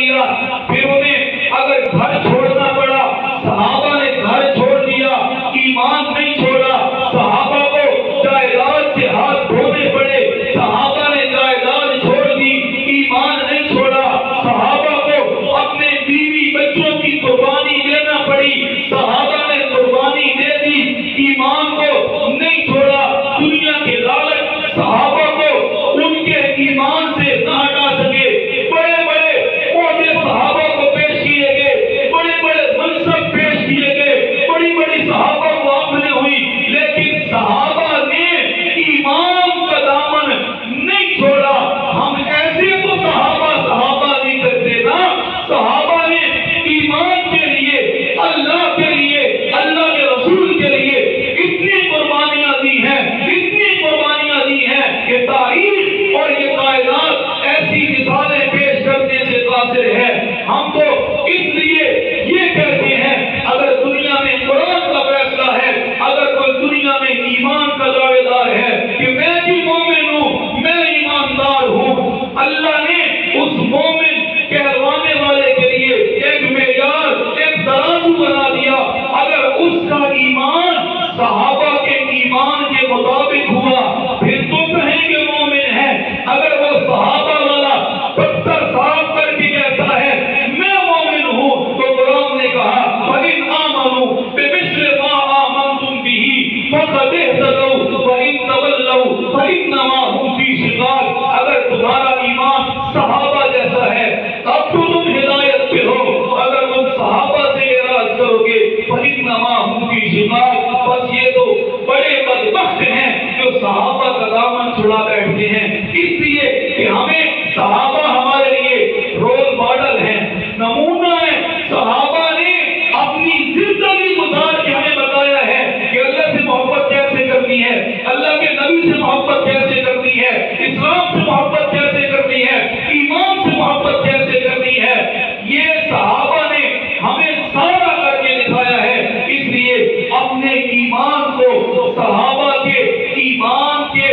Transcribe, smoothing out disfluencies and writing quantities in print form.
دیا. پھر انہیں اگر گھر چھوڑنا پڑا، صحابہ نے گھر چھوڑ دیا، ایمان نہیں چھوڑا. صحابہ کو جائیداد سے ہاتھ دھونے پڑے، صحابہ نے جائیداد چھوڑ دی، ایمان نہیں چھوڑا. صحابہ کو اپنے بیوی بچوں کی قربانی دینا پڑی، صحابہ نے قربانی دے دی، ایمان کو نہیں چھوڑا. دنیا کے لالچ صحابہ کو ان کے ایمان سے نہ ہٹا سکے. بڑے بڑے عہدے صحابہ کو پیش کیے گئے، بڑے بڑے منصب پیش کیے گئے، بڑی بڑی صحابہ کو آمدنی ہوئی، لیکن صحابہ نے ایمان کا دامن نہیں چھوڑا. ہم ایسے تو صحابہ نہیں کرتے نا. صحابہ نے ایمان کے لیے، اللہ کے لیے، اللہ کے رسول کے لیے اتنی قربانیاں دی ہیں، اتنی قربانیاں دی ہیں کہ تاریخ اور یہ کائنات ایسی مثالیں پیش کرنے سے قاصر ہے. ہم تو اس لیے یہ کہتے ہیں اگر دنیا میں قرآن کا فیصلہ ہے، اگر کوئی دنیا میں ایمان کا دعوے دار ہے کہ میں بھی مومن ہوں، میں ایماندار ہوں، اللہ نے اس مومن کہلوانے والے کے لیے ایک معیار، ایک ترازو بنا دیا. اگر اس کا ایمان صحابہ کے ایمان کے مطابق ہوا پھر تو کہیں گے مومن ہے. اگر وہ صحابہ والا پتھر صاف کر کے کہتا ہے میں مومن ہوں، تو قرآن نے کہا فَإِنْ آمَنُوا بِمِثْلِ مَا آمَنْتُمْ بِهِ فَقَدِ اهْتَدَوْا وَإِنْ تَوَلَّوْا فَإِنَّمَا هُمْ فِي شِقَاقٍ. اگر تمہارا ایمان صحابہ جیسا ہے اب تو تم ہدایت پہ ہو، اگر تم صحابہ سے اعراض کرو گے فَإِنَّمَا هُمْ فِي شِقَاقٍ. بس یہ تو بڑے بدبخت ہیں جو صحابہ کا دامن چھڑا بیٹھتے ہیں. اس لیے کہ ہمیں صحابہ ہمارے لیے رول ماڈل ہیں، نمونہ ہے. صحابہ نے اپنی زندگی گزار کے ہمیں بتایا ہے کہ اللہ سے محبت کیسے کرنی ہے، اللہ کے نبی سے محبت کیسے کرنی ہے، اسلام سے محبت کیسے کرنی ہے، ایمان سے محبت کیسے کرنی ہے. یہ صحابہ نے ہمیں سارا کر کے دکھایا ہے. اس لیے اپنے ایمان کو صحابہ کے ایمان کے